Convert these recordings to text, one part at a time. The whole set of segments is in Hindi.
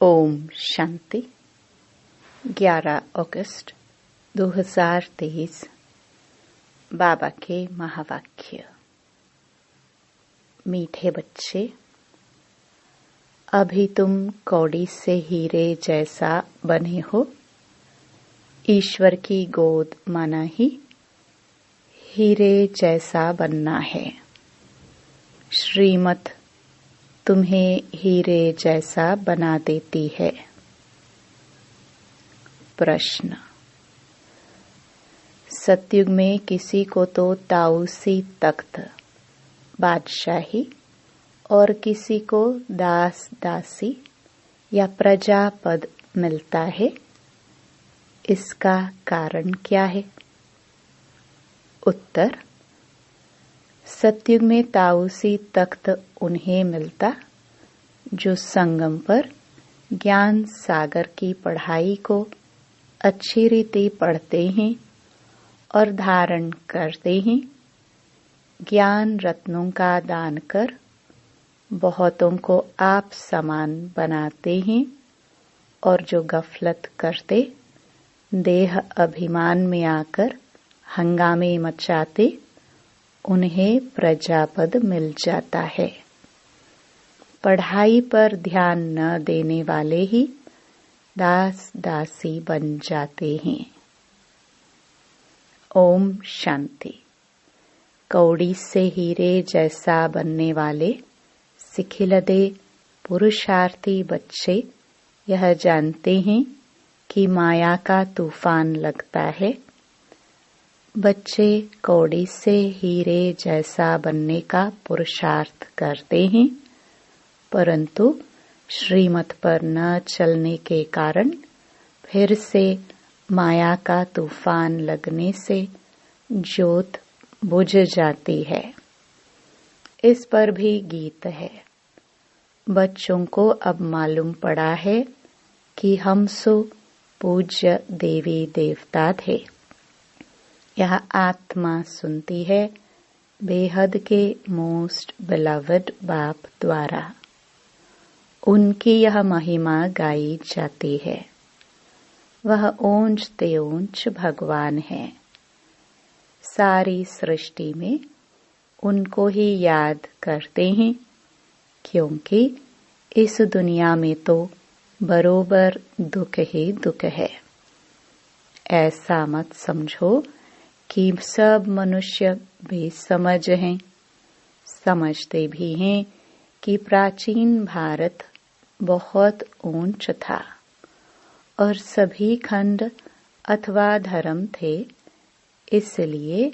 ओम शांति। 11 अगस्त 2023 बाबा के महावाक्य। मीठे बच्चे, अभी तुम कौड़ी से हीरे जैसा बने हो। ईश्वर की गोद माना ही हीरे जैसा बनना है। श्रीमत तुम्हें हीरे जैसा बना देती है। प्रश्न। सतयुग में किसी को तो ताऊसी तख्त, बादशाही और किसी को दास दासी या प्रजा पद मिलता है। इसका कारण क्या है? उत्तर। सतयुग में ताऊसी तख्त उन्हें मिलता जो संगम पर ज्ञान सागर की पढ़ाई को अच्छी रीति पढ़ते हैं और धारण करते हैं। ज्ञान रत्नों का दान कर बहुतों को आप समान बनाते हैं और जो गफलत करते, देह अभिमान में आकर हंगामे मचाते, उन्हें प्रजापद मिल जाता है। पढ़ाई पर ध्यान न देने वाले ही दास दासी बन जाते हैं। ओम शांति। कौड़ी से हीरे जैसा बनने वाले सिखिलदे पुरुषार्थी बच्चे यह जानते हैं कि माया का तूफान लगता है। बच्चे कौड़ी से हीरे जैसा बनने का पुरुषार्थ करते हैं, परंतु श्रीमत पर न चलने के कारण फिर से माया का तूफान लगने से ज्योत बुझ जाती है। इस पर भी गीत है। बच्चों को अब मालूम पड़ा है कि हम सो पूज्य देवी देवता थे। यह आत्मा सुनती है बेहद के मोस्ट बिलवड बाप द्वारा। उनकी यह महिमा गाई जाती है। वह ऊंच ते ऊंच भगवान है। सारी सृष्टि में उनको ही याद करते हैं, क्योंकि इस दुनिया में तो बरोबर दुख ही दुख है। ऐसा मत समझो कि सब मनुष्य बेसमझ हैं। समझते भी हैं कि प्राचीन भारत बहुत ऊंच था और सभी खंड अथवा धर्म थे, इसलिए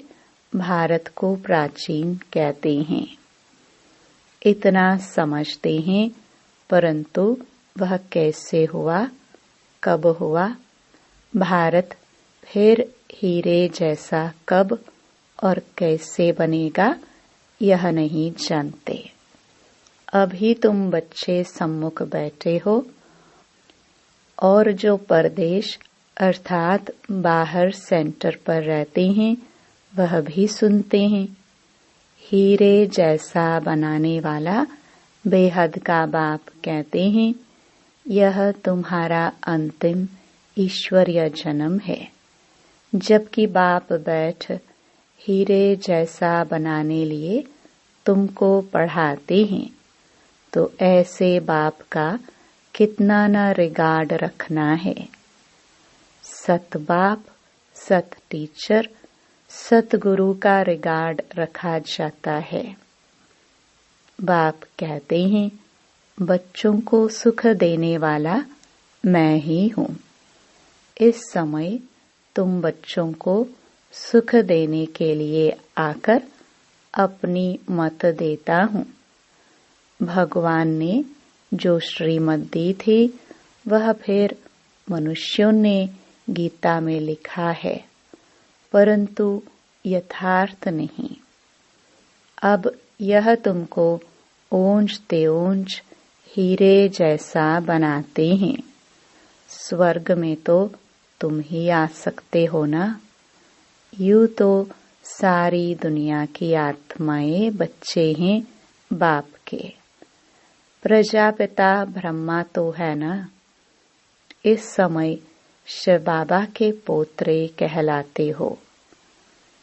भारत को प्राचीन कहते हैं। इतना समझते हैं, परंतु वह कैसे हुआ, कब हुआ, भारत फिर हीरे जैसा कब और कैसे बनेगा, यह नहीं जानते। अभी तुम बच्चे सम्मुख बैठे हो और जो परदेश अर्थात बाहर सेंटर पर रहते हैं, वह भी सुनते हैं। हीरे जैसा बनाने वाला बेहद का बाप कहते हैं, यह तुम्हारा अंतिम ईश्वरीय जन्म है। जबकि बाप बैठ हीरे जैसा बनाने लिए तुमको पढ़ाते हैं, तो ऐसे बाप का कितना न रिगार्ड रखना है। सत बाप, सत टीचर, सत गुरु का रिगार्ड रखा जाता है। बाप कहते हैं, बच्चों को सुख देने वाला मैं ही हूँ। इस समय तुम बच्चों को सुख देने के लिए आकर अपनी मत देता हूँ। भगवान ने जो श्रीमत दी थी, वह फिर मनुष्यों ने गीता में लिखा है, परंतु यथार्थ नहीं। अब यह तुमको ऊंच ते ऊंच हीरे जैसा बनाते हैं। स्वर्ग में तो तुम ही आ सकते हो ना। यूं तो सारी दुनिया की आत्माएं बच्चे हैं बाप के। प्रजापिता ब्रह्मा तो है ना, इस समय शिव बाबा के पोत्रे कहलाते हो।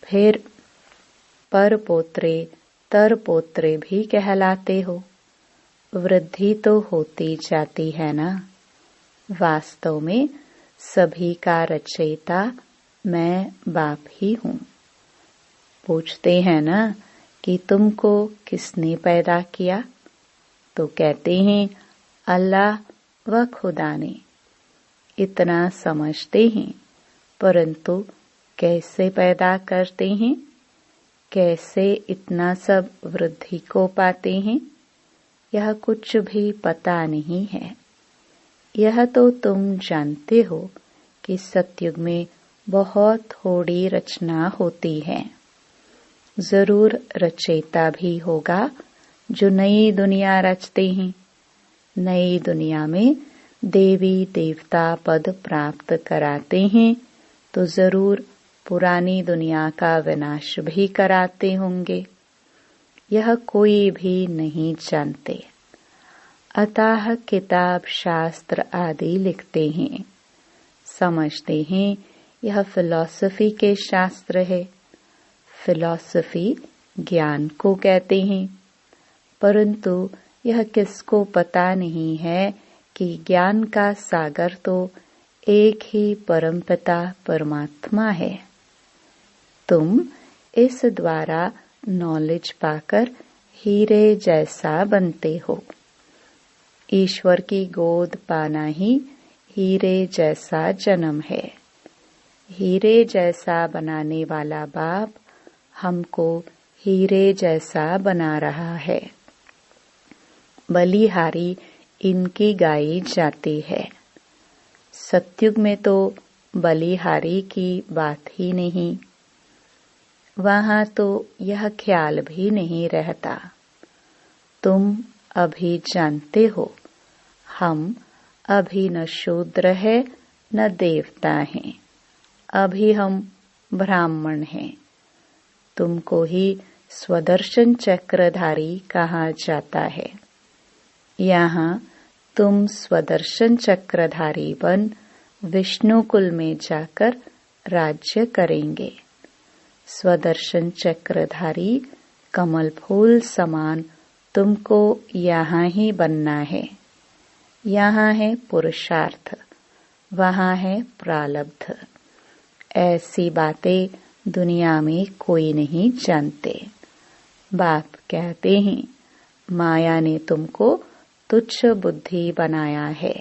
फिर पर पोत्रे तर पोत्रे भी कहलाते हो। वृद्धि तो होती जाती है ना। वास्तव में सभी का रचयिता मैं बाप ही हूँ। पूछते हैं ना कि तुमको किसने पैदा किया, तो कहते हैं अल्लाह व खुदा ने। इतना समझते हैं, परंतु कैसे पैदा करते हैं, कैसे इतना सब वृद्धि को पाते हैं, यह कुछ भी पता नहीं है। यह तो तुम जानते हो कि सतयुग में बहुत थोड़ी रचना होती है। जरूर रचयिता भी होगा जो नई दुनिया रचते हैं। नई दुनिया में देवी देवता पद प्राप्त कराते हैं, तो जरूर पुरानी दुनिया का विनाश भी कराते होंगे। यह कोई भी नहीं जानते। अतः किताब शास्त्र आदि लिखते हैं, समझते हैं यह फिलॉसफी के शास्त्र है। फिलॉसफी ज्ञान को कहते हैं, परंतु यह किसको पता नहीं है कि ज्ञान का सागर तो एक ही परमपिता परमात्मा है। तुम इस द्वारा नॉलेज पाकर हीरे जैसा बनते हो। ईश्वर की गोद पाना ही हीरे जैसा जन्म है। हीरे जैसा बनाने वाला बाप हमको हीरे जैसा बना रहा है। बलिहारी इनकी गाई जाती है। सतयुग में तो बलिहारी की बात ही नहीं। वहां तो यह ख्याल भी नहीं रहता। तुम अभी जानते हो, हम अभी न शूद्र है न देवता हैं। अभी हम ब्राह्मण हैं। तुमको ही स्वदर्शन चक्रधारी कहा जाता है। यहाँ तुम स्वदर्शन चक्रधारी बन विष्णु कुल में जाकर राज्य करेंगे। स्वदर्शन चक्रधारी कमल फूल समान तुमको यहाँ ही बनना है। यहाँ है पुरुषार्थ, वहाँ है प्रारब्ध। ऐसी बातें दुनिया में कोई नहीं जानते। बाप कहते हैं माया ने तुमको तुच्छ बुद्धि बनाया है।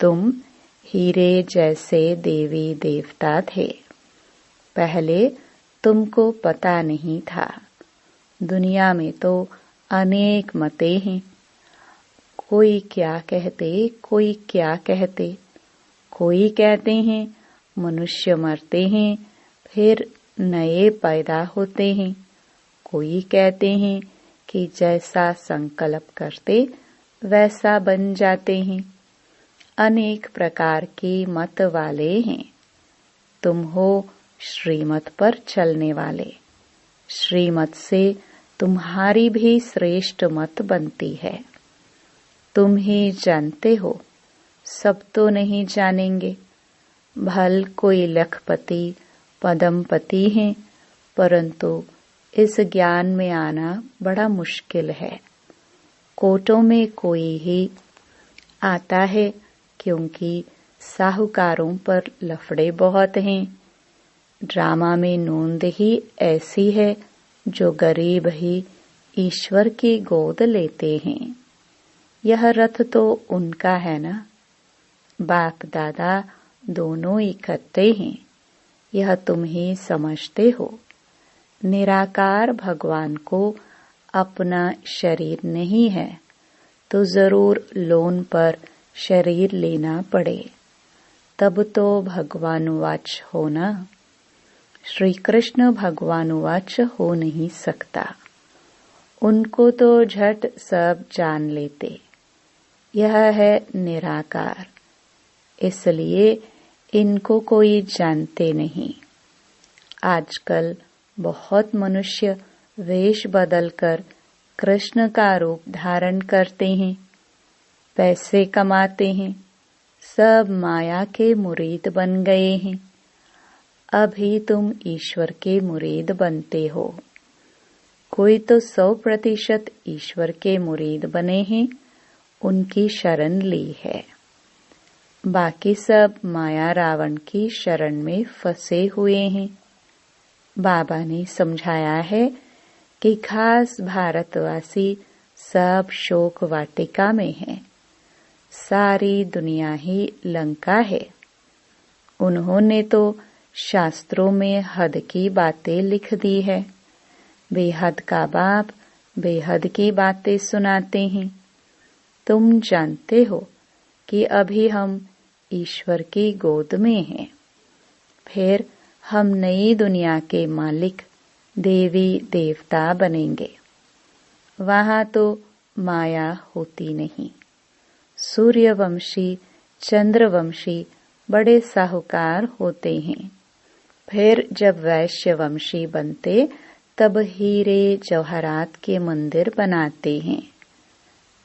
तुम हीरे जैसे देवी देवता थे। पहले तुमको पता नहीं था। दुनिया में तो अनेक मतें हैं। कोई क्या कहते, कोई क्या कहते। कोई कहते हैं मनुष्य मरते हैं फिर नए पैदा होते हैं। कोई कहते हैं कि जैसा संकल्प करते वैसा बन जाते हैं। अनेक प्रकार के मत वाले हैं। तुम हो श्रीमत पर चलने वाले। श्रीमत से तुम्हारी भी श्रेष्ठ मत बनती है। तुम ही जानते हो, सब तो नहीं जानेंगे। भल कोई लखपति पदमपति हैं, परंतु इस ज्ञान में आना बड़ा मुश्किल है। कोटों में कोई ही आता है, क्योंकि साहूकारों पर लफड़े बहुत हैं। ड्रामा में नोंद ही ऐसी है जो गरीब ही ईश्वर की गोद लेते हैं। यह रथ तो उनका है ना। बाप दादा दोनों इकट्ठे हैं। यह तुम ही समझते हो। निराकार भगवान को अपना शरीर नहीं है, तो जरूर लोन पर शरीर लेना पड़े, तब तो भगवानुवाच होना। श्री कृष्ण भगवानुवाच हो नहीं सकता। उनको तो झट सब जान लेते। यह है निराकार, इसलिए इनको कोई जानते नहीं। आजकल बहुत मनुष्य वेश बदलकर कृष्ण का रूप धारण करते हैं, पैसे कमाते हैं, सब माया के मुरीद बन गए हैं। अभी तुम ईश्वर के मुरीद बनते हो। कोई तो 100% ईश्वर के मुरीद बने हैं, उनकी शरण ली है। बाकी सब माया रावण की शरण में फंसे हुए हैं। बाबा ने समझाया है कि खास भारतवासी सब शोक वाटिका में हैं। सारी दुनिया ही लंका है। उन्होंने तो शास्त्रों में हद की बातें लिख दी है। बेहद का बाप बेहद की बातें सुनाते हैं। तुम जानते हो कि अभी हम ईश्वर की गोद में हैं। फिर हम नई दुनिया के मालिक देवी देवता बनेंगे। वहां तो माया होती नहीं। सूर्यवंशी चंद्रवंशी बड़े साहूकार होते हैं। फिर जब वैश्यवंशी बनते तब हीरे जवाहरात के मंदिर बनाते हैं।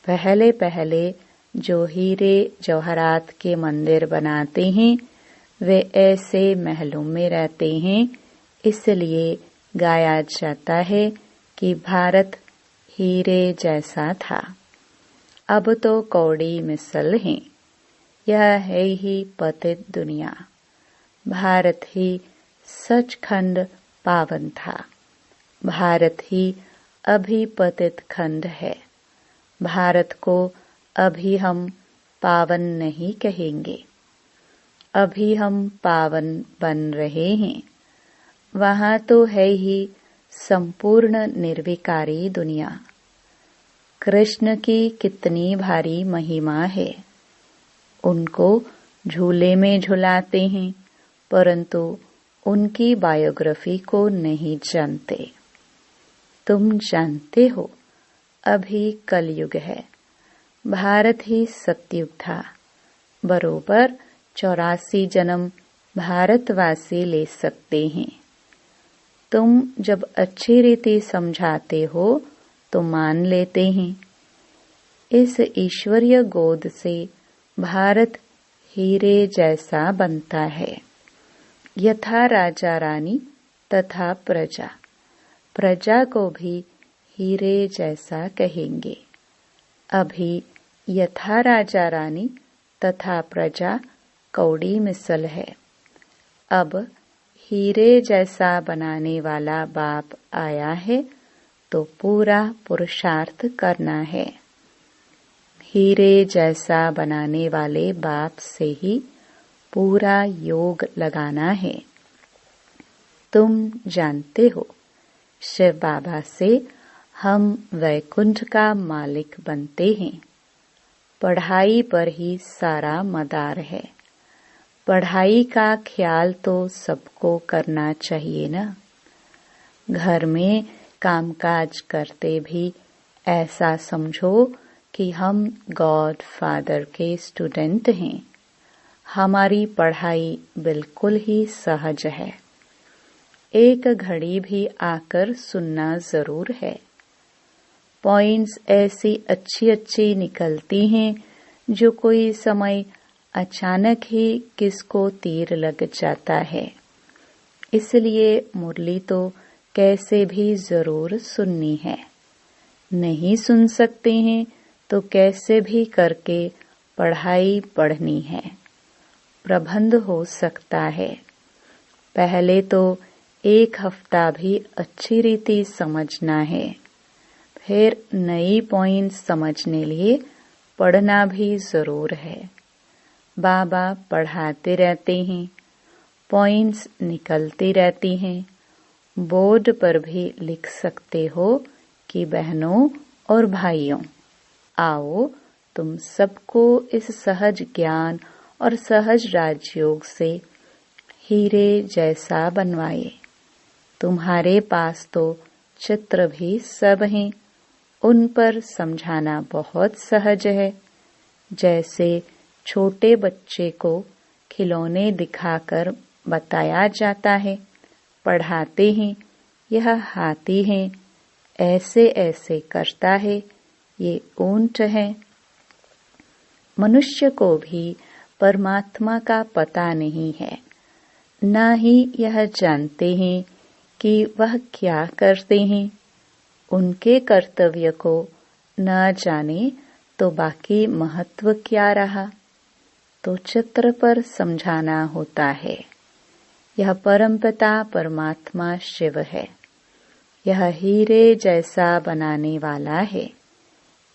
पहले पहले जो हीरे जवाहरात के मंदिर बनाते हैं वे ऐसे महलों में रहते हैं। इसलिए गाया जाता है कि भारत हीरे जैसा था। अब तो कौड़ी मिसल है। यह है ही पतित दुनिया। भारत ही सचखंड पावन था। भारत ही अभी पतित खंड है। भारत को अभी हम पावन नहीं कहेंगे। अभी हम पावन बन रहे हैं। वहां तो है ही संपूर्ण निर्विकारी दुनिया। कृष्ण की कितनी भारी महिमा है। उनको झूले में झुलाते हैं, परंतु उनकी बायोग्राफी को नहीं जानते। तुम जानते हो अभी कलयुग है। भारत ही सतयुग था। बरोबर 84 जन्म भारतवासी ले सकते हैं। तुम जब अच्छी रीति समझाते हो तो मान लेते हैं। इस ईश्वरीय गोद से भारत हीरे जैसा बनता है। यथा राजा रानी तथा प्रजा। प्रजा को भी हीरे जैसा कहेंगे। अभी यथा राजा रानी तथा प्रजा कौड़ी मिसल है। अब हीरे जैसा बनाने वाला बाप आया है तो पूरा पुरुषार्थ करना है। हीरे जैसा बनाने वाले बाप से ही पूरा योग लगाना है। तुम जानते हो शिव बाबा से हम वैकुंठ का मालिक बनते हैं। पढ़ाई पर ही सारा मदार है। पढ़ाई का ख्याल तो सबको करना चाहिए ना। घर में कामकाज करते भी ऐसा समझो कि हम गॉड फादर के स्टूडेंट हैं। हमारी पढ़ाई बिल्कुल ही सहज है। एक घड़ी भी आकर सुनना जरूर है। पॉइंट्स ऐसी अच्छी अच्छी निकलती हैं जो कोई समय अचानक ही किसको तीर लग जाता है। इसलिए मुरली तो कैसे भी जरूर सुननी है। नहीं सुन सकते हैं तो कैसे भी करके पढ़ाई पढ़नी है। प्रबंध हो सकता है। पहले तो 1 हफ्ता भी अच्छी रीति समझना है। फिर नई पॉइंट समझने लिए पढ़ना भी जरूर है। बाबा पढ़ाते रहते हैं। पॉइंट्स निकलती रहती हैं। बोर्ड पर भी लिख सकते हो कि बहनों और भाइयों, आओ तुम सबको इस सहज ज्ञान और सहज राजयोग से हीरे जैसा बनवाए। तुम्हारे पास तो चित्र भी सब हैं। उन पर समझाना बहुत सहज है। जैसे छोटे बच्चे को खिलौने दिखाकर बताया जाता है। पढ़ाते हैं, यह हाथी है, ऐसे ऐसे करता है, ये ऊंट है। मनुष्य को भी परमात्मा का पता नहीं है, न ही यह जानते हैं कि वह क्या करते हैं। उनके कर्तव्य को न जाने तो बाकी महत्व क्या रहा। तो चित्र पर समझाना होता है। यह परमपिता परमात्मा शिव है। यह हीरे जैसा बनाने वाला है।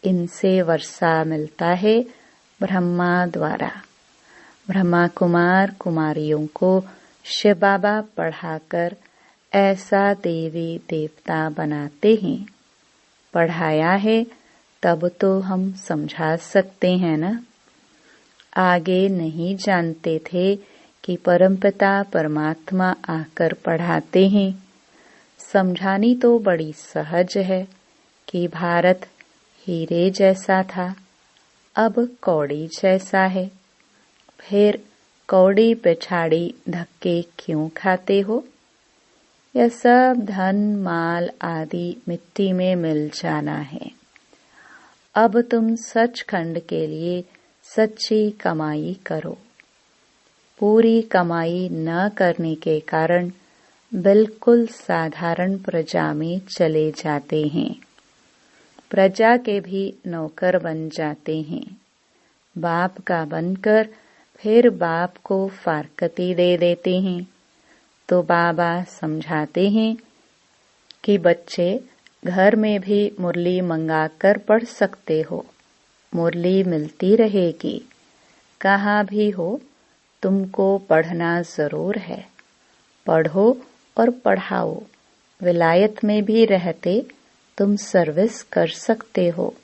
इनसे वर्षा मिलता है ब्रह्मा द्वारा। ब्रह्मा कुमार कुमारियों को शिव बाबा पढ़ाकर ऐसा देवी देवता बनाते हैं। पढ़ाया है तब तो हम समझा सकते हैं ना। आगे नहीं जानते थे कि परमपिता परमात्मा आकर पढ़ाते हैं। समझानी तो बड़ी सहज है कि भारत हीरे जैसा था, अब कौड़ी जैसा है। फिर कौड़ी पिछाड़ी धक्के क्यों खाते हो। यह सब धन माल आदि मिट्टी में मिल जाना है। अब तुम सचखंड के लिए सच्ची कमाई करो। पूरी कमाई न करने के कारण बिल्कुल साधारण प्रजा में चले जाते हैं। प्रजा के भी नौकर बन जाते हैं। बाप का बनकर फिर बाप को फारकती दे देते हैं। तो बाबा समझाते हैं कि बच्चे घर में भी मुरली मंगाकर पढ़ सकते हो। मुरली मिलती रहेगी। कहाँ भी हो तुमको पढ़ना जरूर है। पढ़ो और पढ़ाओ। विलायत में भी रहते तुम सर्विस कर सकते हो।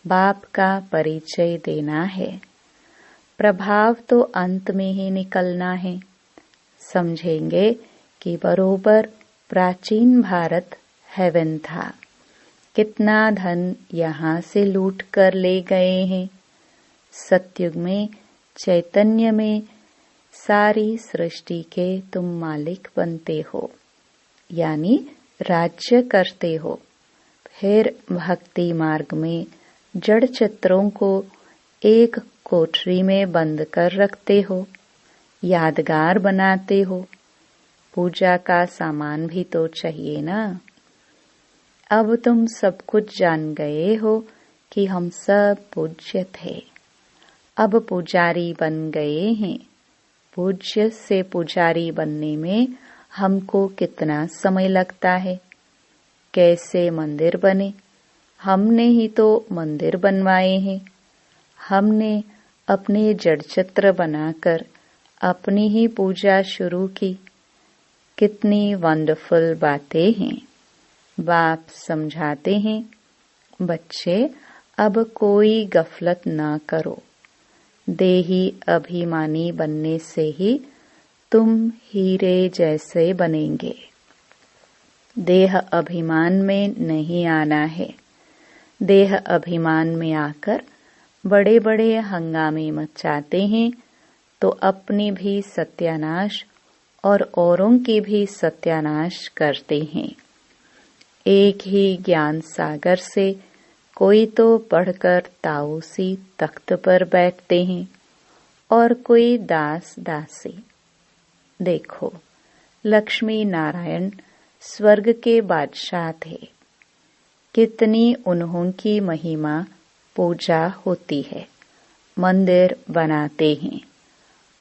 बाप का परिचय देना है। प्रभाव तो अंत में ही निकलना है। समझेंगे कि बरोबर प्राचीन भारत हेवन था। कितना धन यहाँ से लूट कर ले गए हैं। सतयुग में चैतन्य में सारी सृष्टि के तुम मालिक बनते हो, यानी राज्य करते हो। फिर भक्ति मार्ग में जड़ चित्रों को एक कोठरी में बंद कर रखते हो, यादगार बनाते हो। पूजा का सामान भी तो चाहिए ना। अब तुम सब कुछ जान गए हो कि हम सब पूज्य थे। अब पुजारी बन गए हैं। पूज्य से पुजारी बनने में हमको कितना समय लगता है। कैसे मंदिर बने। हमने ही तो मंदिर बनवाए हैं। हमने अपने जड़ चित्र बनाकर अपनी ही पूजा शुरू की। कितनी वंडरफुल बातें हैं। बाप समझाते हैं, बच्चे अब कोई गफलत न करो। देही अभिमानी बनने से ही तुम हीरे जैसे बनेंगे। देह अभिमान में नहीं आना है। देह अभिमान में आकर बड़े बड़े हंगामे मचाते हैं तो अपनी भी सत्यानाश और औरों की भी सत्यानाश करते हैं। एक ही ज्ञान सागर से कोई तो पढ़कर ताऊसी तख्त पर बैठते हैं और कोई दास दासी। देखो, लक्ष्मी नारायण स्वर्ग के बादशाह थे। कितनी उन्हों की महिमा पूजा होती है। मंदिर बनाते हैं।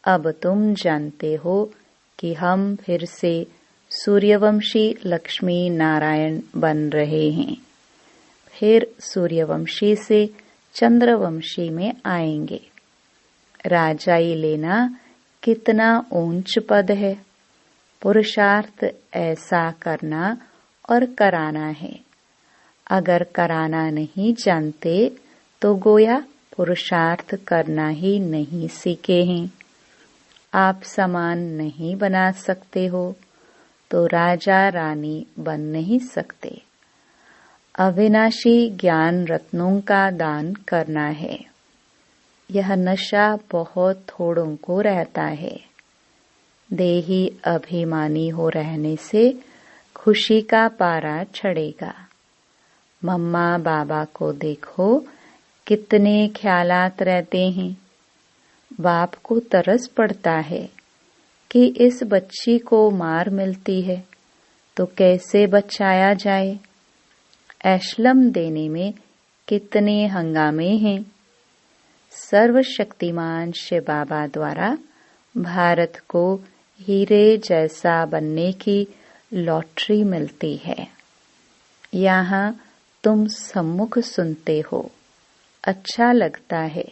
अब तुम जानते हो कि हम फिर से सूर्यवंशी लक्ष्मी नारायण बन रहे हैं। फिर सूर्यवंशी से चंद्रवंशी में आएंगे। राजाई लेना कितना ऊंच पद है। पुरुषार्थ ऐसा करना और कराना है। अगर कराना नहीं जानते तो गोया पुरुषार्थ करना ही नहीं सीखे हैं। आप समान नहीं बना सकते हो तो राजा रानी बन नहीं सकते। अविनाशी ज्ञान रत्नों का दान करना है। यह नशा बहुत थोड़ों को रहता है। देही अभिमानी हो रहने से खुशी का पारा चढ़ेगा। मम्मा बाबा को देखो कितने ख्यालात रहते हैं। बाप को तरस पड़ता है कि इस बच्ची को मार मिलती है तो कैसे बचाया जाए। एशलम देने में कितने हंगामे हैं। सर्वशक्तिमान शिव बाबा द्वारा भारत को हीरे जैसा बनने की लॉटरी मिलती है। यहाँ तुम सम्मुख सुनते हो, अच्छा लगता है।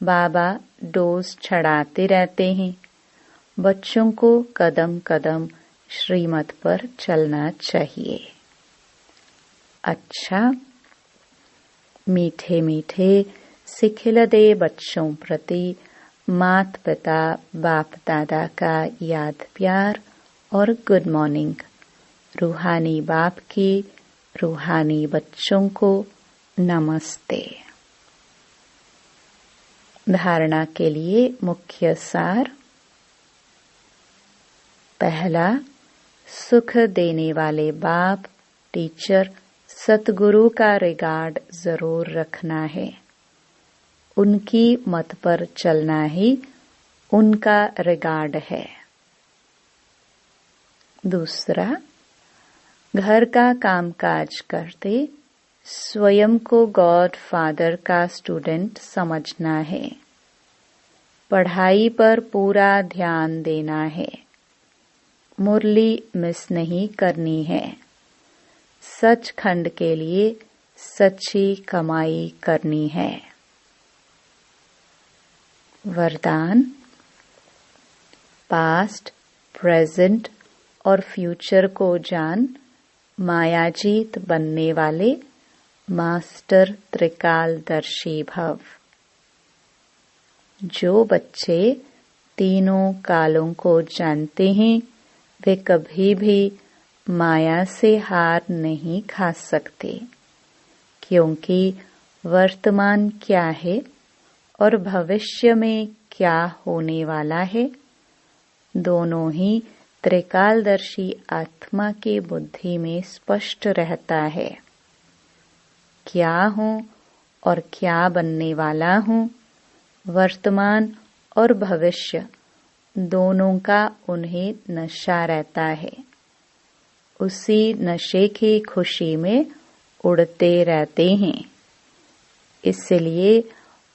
बाबा डोज चढ़ाते रहते हैं। बच्चों को कदम कदम श्रीमत पर चलना चाहिए। अच्छा, मीठे मीठे सिखिलदे बच्चों प्रति मात पिता बाप दादा का याद प्यार और गुड मॉर्निंग। रूहानी बाप की रूहानी बच्चों को नमस्ते। धारणा के लिए मुख्य सार। पहला, सुख देने वाले बाप टीचर सतगुरु का रिगार्ड जरूर रखना है। उनकी मत पर चलना ही उनका रिगार्ड है। दूसरा, घर का कामकाज करते स्वयं को गॉड फादर का स्टूडेंट समझना है। पढ़ाई पर पूरा ध्यान देना है। मुरली मिस नहीं करनी है। सचखंड के लिए सच्ची कमाई करनी है। वरदान। पास्ट, प्रेजेंट और फ्यूचर को जान मायाजीत बनने वाले मास्टर त्रिकालदर्शी भव। जो बच्चे तीनों कालों को जानते हैं वे कभी भी माया से हार नहीं खा सकते, क्योंकि वर्तमान क्या है और भविष्य में क्या होने वाला है, दोनों ही त्रिकालदर्शी आत्मा की बुद्धि में स्पष्ट रहता है। क्या हूँ और क्या बनने वाला हूँ, वर्तमान और भविष्य दोनों का उन्हें नशा रहता है। उसी नशे की खुशी में उड़ते रहते हैं। इसलिए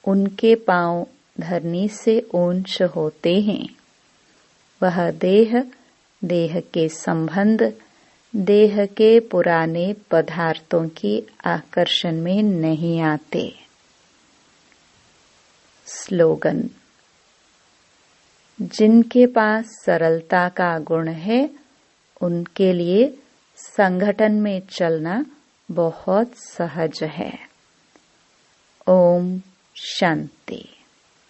उनके पांव धरनी से ऊंच होते हैं। वह देह, देह के संबंध, देह के पुराने पदार्थों की आकर्षण में नहीं आते। स्लोगन। जिनके पास सरलता का गुण है उनके लिए संगठन में चलना बहुत सहज है। ओम शांति।